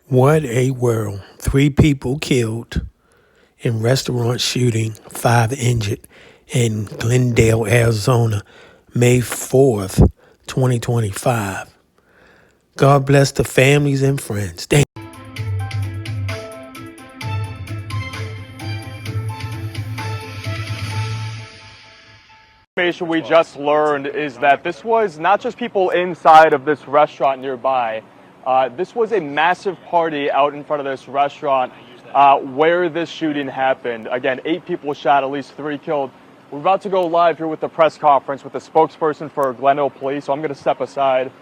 What a world. 3 people killed in restaurant shooting, 5 injured in Glendale, Arizona, May 4th, 2025. God bless the families and friends. Information we just learned is that this was not just people inside of this restaurant nearby. This was a massive party out in front of this restaurant where this shooting happened. Again, 8 people shot, at least 3 killed. We're about to go live here with the press conference with the spokesperson for Glendale Police, so I'm going to step aside.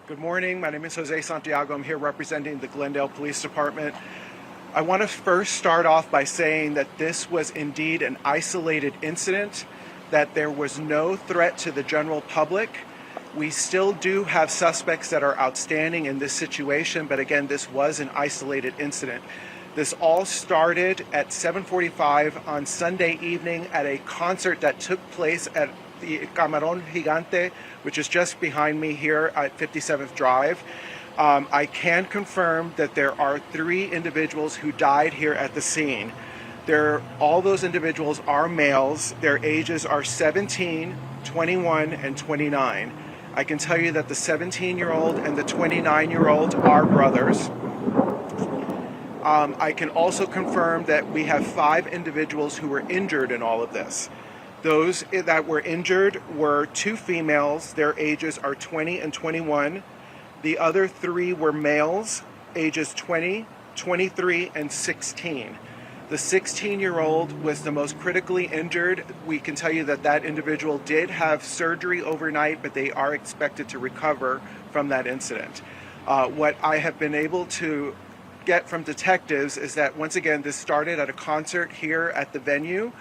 Good morning. My name is Jose Santiago. I'm here representing the Glendale Police Department. I want to first start off by saying that this was indeed an isolated incident, that there was no threat to the general public. We still do have suspects that are outstanding in this situation, but again, this was an isolated incident. This all started at 7:45 on Sunday evening at a concert that took place at the Camarón Gigante, which is just behind me here at 57th Drive. I can confirm that there are 3 individuals who died here at the scene. All those individuals are males. Their ages are 17, 21, and 29. I can tell you that the 17-year-old and the 29-year-old are brothers. I can also confirm that we have 5 individuals who were injured in all of this. Those that were injured were 2 females. Their ages are 20 and 21. The other 3 were males, ages 20, 23, and 16. The 16-year-old was the most critically injured. We can tell you that that individual did have surgery overnight, but they are expected to recover from that incident. What I have been able to get from detectives is that, once again, this started at a concert here at the venue.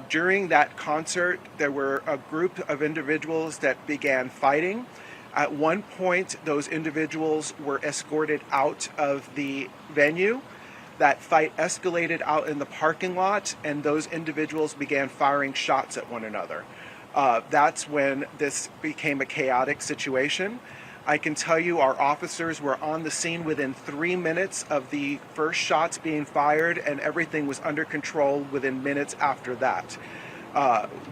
During that concert, there were a group of individuals that began fighting. At one point, those individuals were escorted out of the venue. That fight escalated out in the parking lot, and those individuals began firing shots at one another. That's when this became a chaotic situation. I can tell you our officers were on the scene within 3 minutes of the first shots being fired, and everything was under control within minutes after that.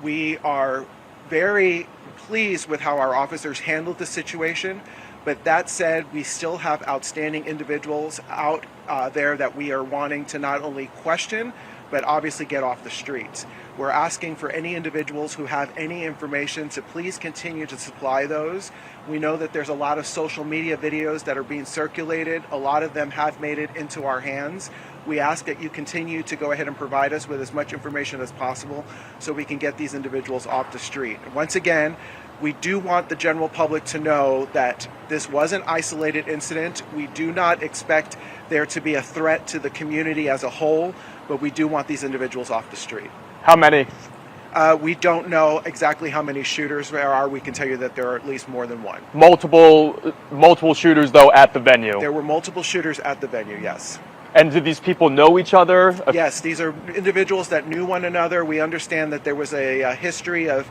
We are very pleased with how our officers handled the situation, but that said, we still have outstanding individuals out there that we are wanting to not only question, but obviously get off the streets. We're asking for any individuals who have any information to please continue to supply those. We know that there's a lot of social media videos that are being circulated. A lot of them have made it into our hands. We ask that you continue to go ahead and provide us with as much information as possible so we can get these individuals off the street. Once again, we do want the general public to know that this was an isolated incident. We do not expect there to be a threat to the community as a whole, but we do want these individuals off the street. How many? We don't know exactly how many shooters there are. We can tell you that there are at least more than one. Multiple shooters, though, at the venue? There were multiple shooters at the venue, yes. And did these people know each other? Yes, these are individuals that knew one another. We understand that there was a history of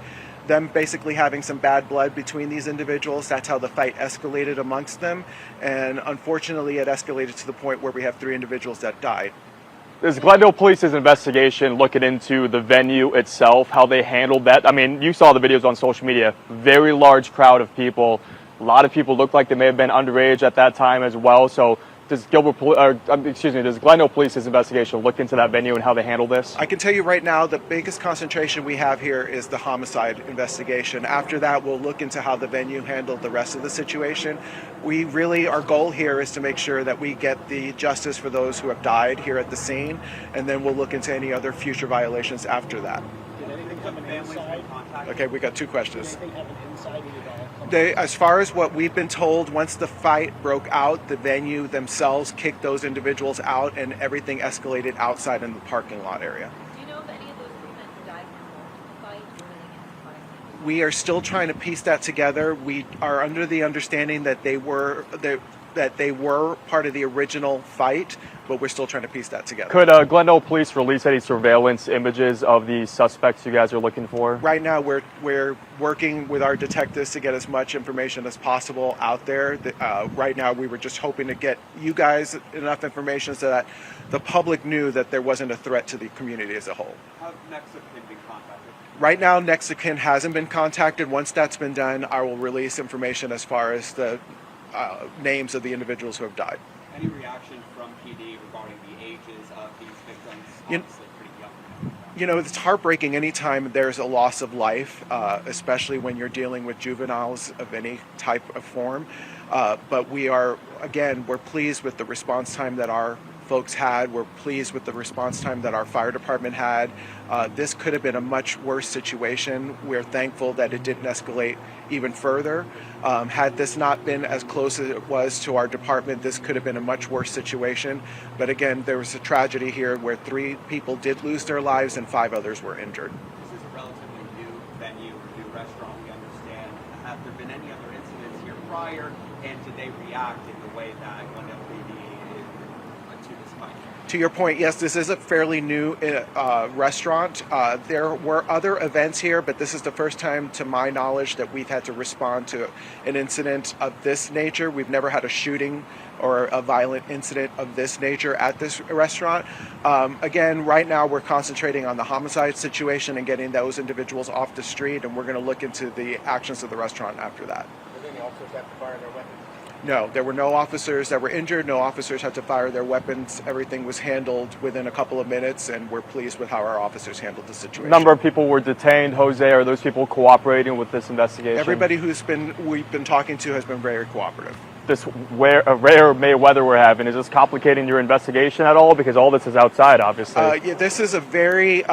them basically having some bad blood between these individuals. That's how the fight escalated amongst them. And unfortunately, it escalated to the point where we have 3 individuals that died. Is Glendale Police's investigation looking into the venue itself, how they handled that? I mean, you saw the videos on social media. Very large crowd of people. A lot of people looked like they may have been underage at that time as well. So does Glendale Police's investigation look into that venue and how they handle this? I can tell you right now, the biggest concentration we have here is the homicide investigation. After that, we'll look into how the venue handled the rest of the situation. Our goal here is to make sure that we get the justice for those who have died here at the scene, and then we'll look into any other future violations after that. Did anything from an inside? Okay, we got 2 questions. Did anything happen inside it at all? As far as what we've been told, once the fight broke out, the venue themselves kicked those individuals out, and everything escalated outside in the parking lot area. Do you know if any of those 3 men who died were involved in the fight, or were they in the fight? We are still trying to piece that together. We are under the understanding that that they were part of the original fight, but we're still trying to piece that together. Could Glendale police release any surveillance images of the suspects you guys are looking for? Right now, we're working with our detectives to get as much information as possible out there. Right now, we were just hoping to get you guys enough information so that the public knew that there wasn't a threat to the community as a whole. Have Mexican been contacted? Right now, Mexican hasn't been contacted. Once that's been done, I will release information as far as the names of the individuals who have died. Any reaction from PD regarding the ages of these victims? You- Obviously pretty young. You know, it's heartbreaking anytime there's a loss of life, especially when you're dealing with juveniles of any type of form. But we're pleased with the response time that our folks had. We're pleased with the response time that our fire department had. This could have been a much worse situation. We're thankful that it didn't escalate even further. Had this not been as close as it was to our department, this could have been a much worse situation. But again, there was a tragedy here where 3 people did lose their lives and 5 others were injured. This is a relatively new venue or new restaurant, we understand. Have there been any other incidents here prior, and did they react in the way that Glendale PD to this fight? To your point, yes, this is a fairly new restaurant. There were other events here, but this is the first time, to my knowledge, that we've had to respond to an incident of this nature. We've never had a shooting or a violent incident of this nature at this restaurant. Again, right now we're concentrating on the homicide situation and getting those individuals off the street, and we're going to look into the actions of the restaurant after that. Did any officers have to fire their weapons? No, there were no officers that were injured. No officers had to fire their weapons. Everything was handled within a couple of minutes, and we're pleased with how our officers handled the situation. Number of people were detained. Jose, are those people cooperating with this investigation? Everybody we've been talking to has been very cooperative. This rare May weather we're having, is this complicating your investigation at all? Because all this is outside, obviously. Yeah, this is a very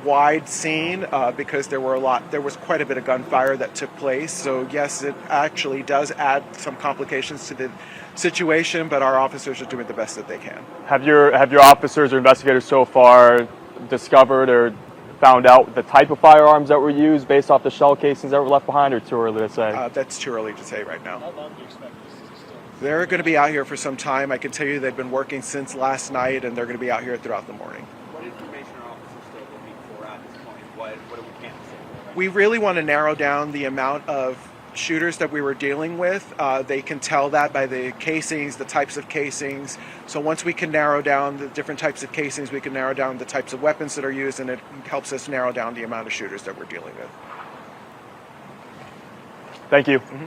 wide scene because there was quite a bit of gunfire that took place. So yes, it actually does add some complications to the situation, but our officers are doing the best that they can. Have your officers or investigators so far discovered or found out the type of firearms that were used based off the shell casings that were left behind, or too early to say? That's too early to say right now. How long do you expect this to still? They're going to be out here for some time. I can tell you they've been working since last night, and they're going to be out here throughout the morning. What information are officers still looking for at this point? What do we can't say? We really want to narrow down the amount of shooters that we were dealing with. They can tell that by the casings, the types of casings. So once we can narrow down the different types of casings, we can narrow down the types of weapons that are used, and it helps us narrow down the amount of shooters that we're dealing with. Thank you. Mm-hmm.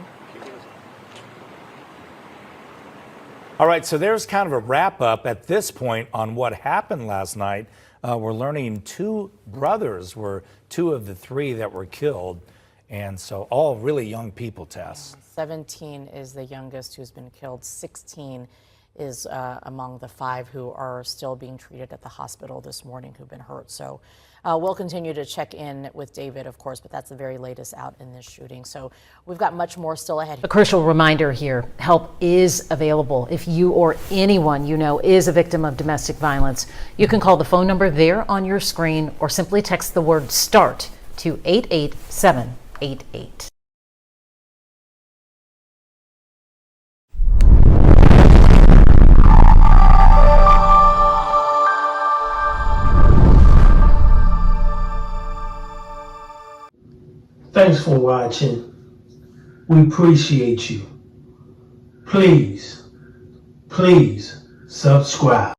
All right, so there's kind of a wrap up at this point on what happened last night. We're learning 2 brothers were 2 of the 3 that were killed. And so all really young people, Tess. 17 is the youngest who's been killed. 16 is among the 5 who are still being treated at the hospital this morning who've been hurt. So we'll continue to check in with David, of course, but that's the very latest out in this shooting. So we've got much more still ahead. A crucial reminder here, help is available. If you or anyone you know is a victim of domestic violence, you can call the phone number there on your screen or simply text the word START to 88788. Thanks for watching. We appreciate you. Please subscribe.